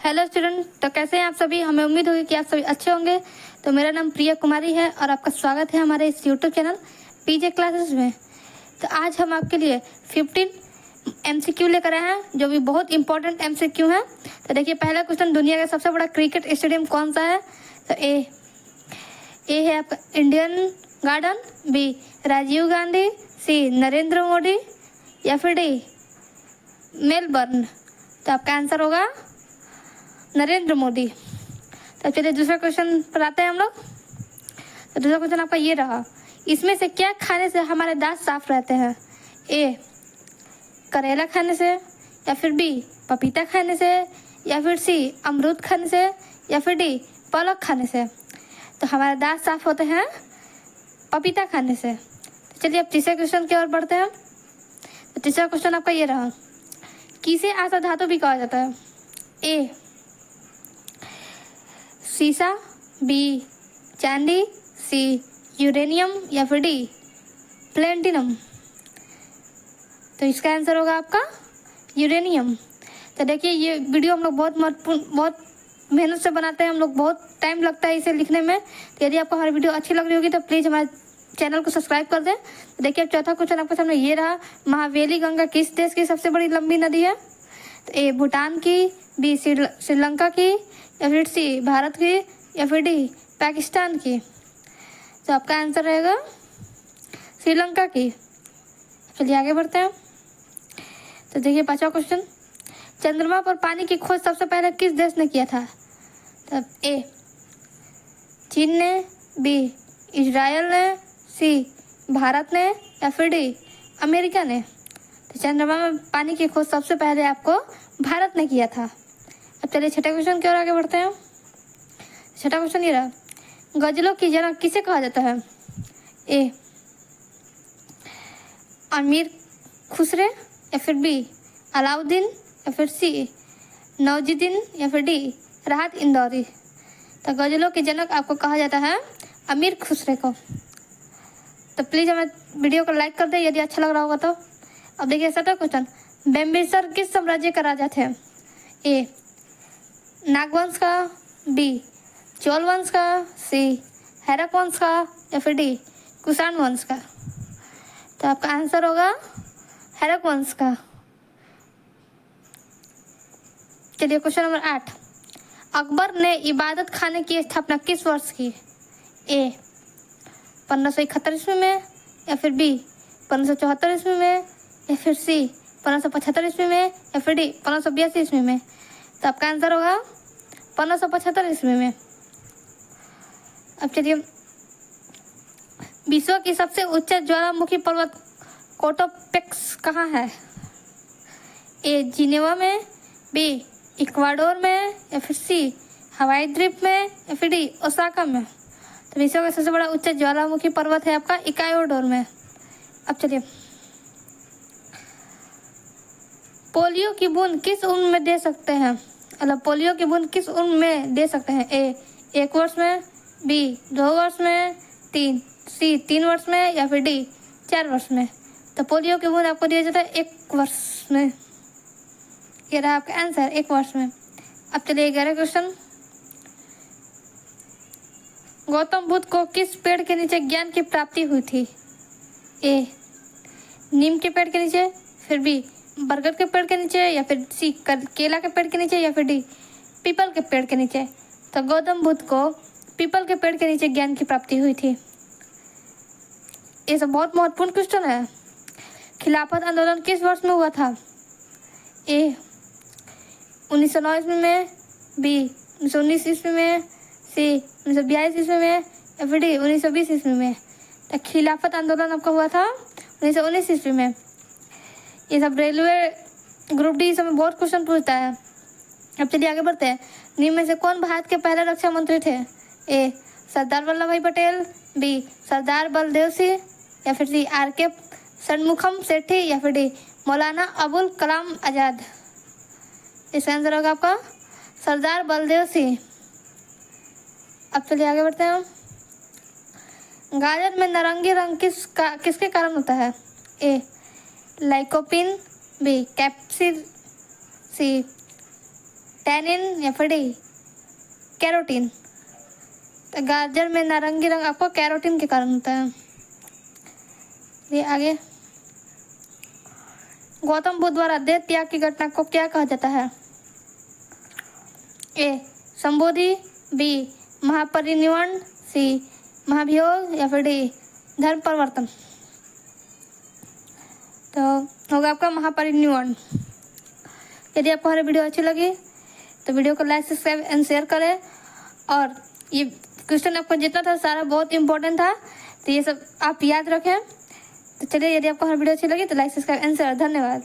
Hello student, तो कैसे हैं आप सभी। हमें उम्मीद होगी कि आप सभी अच्छे होंगे। तो मेरा नाम प्रिया कुमारी है और आपका स्वागत है हमारे इस यूट्यूब चैनल पीजे क्लासेस में। तो आज हम आपके लिए 15 MCQ लेकर आए हैं, जो भी बहुत इंपॉर्टेंट MCQ हैं। तो देखिए, पहला क्वेश्चन, दुनिया का सबसे बड़ा क्रिकेट स्टेडियम कौन सा है। तो ए है आपका Indian garden, B Rajiv Gandhi, C Narendra Modi या फिर डी मेलबर्न। तो आपका आंसर होगा नरेंद्र मोदी। तो चलिए दूसरा क्वेश्चन पर आते हैं हम लोग। तो दूसरा क्वेश्चन आपका ये रहा, इसमें से क्या खाने से हमारे दांत साफ रहते हैं। ए करेला खाने से, या फिर बी पपीता खाने से, या फिर सी अमरूद खाने से, या फिर डी पालक खाने से। तो हमारे दांत साफ होते हैं पपीता खाने से। तो चलिए अब तीसरे क्वेश्चन की ओर बढ़ते हैं। तो तीसरा क्वेश्चन आपका ये रहा, किसे आशा धातु भी कहा जाता है। ए सीसा, बी चांदी, सी यूरेनियम, या फिर डी प्लेटिनम। तो इसका आंसर होगा आपका यूरेनियम। तो देखिए, ये वीडियो हम लोग बहुत महत्वपूर्ण, बहुत मेहनत से बनाते हैं हम लोग, बहुत टाइम लगता है इसे लिखने में। तो यदि आपको हमारी वीडियो अच्छी लग रही होगी तो प्लीज़ हमारे चैनल को सब्सक्राइब कर दें। तो देखिए, अब चौथा क्वेश्चन आपके सामने ये रहा, महावेली गंगा किस देश की सबसे बड़ी लंबी नदी है। तो ए भूटान की, बी श्रीलंका की, या फिर सी भारत की, या फिर डी पाकिस्तान की। तो आपका आंसर रहेगा श्रीलंका की। चलिए आगे बढ़ते हैं। तो देखिए पांचवा क्वेश्चन, चंद्रमा पर पानी की खोज सबसे पहले किस देश ने किया था। तब ए चीन ने, बी इजराइल ने, सी भारत ने, या फिर डी अमेरिका ने। तो चंद्रमा में पानी की खोज सबसे पहले आपको भारत ने किया था। अब चलिए छठे क्वेश्चन की ओर आगे बढ़ते हैं। छठा क्वेश्चन ये रहा, गजलों की जनक किसे कहा जाता है। ए अमीर खुसरे, या फिर बी अलाउद्दीन, या फिर सी नौजुद्दीन, या फिर डी राहत इंदौरी। तो गजलों के जनक आपको कहा जाता है अमीर खुसरे को। तो प्लीज़ हमें वीडियो को लाइक कर दें यदि अच्छा लग रहा होगा तो। अब देखिए सातवां क्वेश्चन, बिंबिसार किस साम्राज्य का राजा थे। ए नागवंश का, बी चोल वंश का, सी हैरक वंश का, या फिर डी कुषाण वंश का। तो आपका आंसर होगा हैरक वंश का। चलिए क्वेश्चन नंबर 8, अकबर ने इबादत खाने की स्थापना किस वर्ष की। ए 1571 ईस्वी में, या फिर बी 1574 ईस्वी में, या फिर सी 1575 ईस्वी में, या फिर डी 1582 ईस्वी में। तो आपका आंसर होगा 1575 ईस्वी में। अब चलिए, विश्व की सबसे उच्च ज्वालामुखी पर्वत कोटोपेक्स कहाँ है। ए जिनेवा में, बी इक्वाडोर में, या फिर सी हवाई द्वीप में, या फिर डी ओसाका में। तो विश्व का सबसे बड़ा उच्च ज्वालामुखी पर्वत है आपका इक्वाडोर में। अब चलिए, पोलियो की बूंद किस उम्र में दे सकते हैं। मतलब पोलियो की बूंद किस उम्र में दे सकते हैं। ए 1 वर्ष में, बी 2 वर्ष में, सी 3 वर्ष में, या फिर डी 4 वर्ष में। तो पोलियो की बूंद आपको दिया जाता है 1 वर्ष में। ये रहा आपका आंसर, 1 वर्ष में। अब चलिए 11 क्वेश्चन, गौतम बुद्ध को किस पेड़ के नीचे ज्ञान की प्राप्ति हुई थी। ए नीम के पेड़ के नीचे, फिर बी बरगद के पेड़ के नीचे, या फिर सी केला के पेड़ के नीचे, या फिर डी पीपल के पेड़ के नीचे। तो गौतम बुद्ध को पीपल के पेड़ के नीचे ज्ञान की प्राप्ति हुई थी। ये सब बहुत महत्वपूर्ण क्वेश्चन है। खिलाफत आंदोलन किस वर्ष में हुआ था। ए 1909 ईस्वी में, बी 1919 ईस्वी में, सी 1942 ईस्वी में, या फिर डी 1920 ईस्वी में। तो खिलाफत आंदोलन आपका हुआ था 1919 ईस्वी में। ये सब रेलवे ग्रुप डी सब में बहुत क्वेश्चन पूछता है। अब चलिए आगे बढ़ते हैं। निम्न में से कौन भारत के पहले रक्षा मंत्री थे। ए सरदार वल्लभ भाई पटेल, बी सरदार बलदेव सिंह, या फिर सी RK षणमुखम सेठी, या फिर डी मौलाना अबुल कलाम आज़ाद। इसका आंसर होगा आपका सरदार बलदेव सिंह। अब चलिए आगे बढ़ते हैं। गाजर में नारंगी रंग किसके कारण होता है। ए लाइकोपिन, बी कैप्सिड, सी टैनिन या फिर डी कैरोटीन। तो गाजर में नारंगी रंग आपको कैरोटीन के कारण होता है। ये आगे, गौतम बुद्ध द्वारा देह त्याग की घटना को क्या कहा जाता है? ए संबोधि, बी महापरिनिर्वाण, सी महाभियोग या फिर डी धर्म परिवर्तन। तो होगा आपका महापरिनिर्वाण। यदि आपको हमारी वीडियो अच्छी लगी तो वीडियो को लाइक, सब्सक्राइब एंड शेयर करें। और ये क्वेश्चन आपको जितना था सारा बहुत इंपॉर्टेंट था, तो ये सब आप याद रखें। तो चलिए, यदि आपको हमारी वीडियो अच्छी लगी तो लाइक, सब्सक्राइब एंड शेयर। धन्यवाद।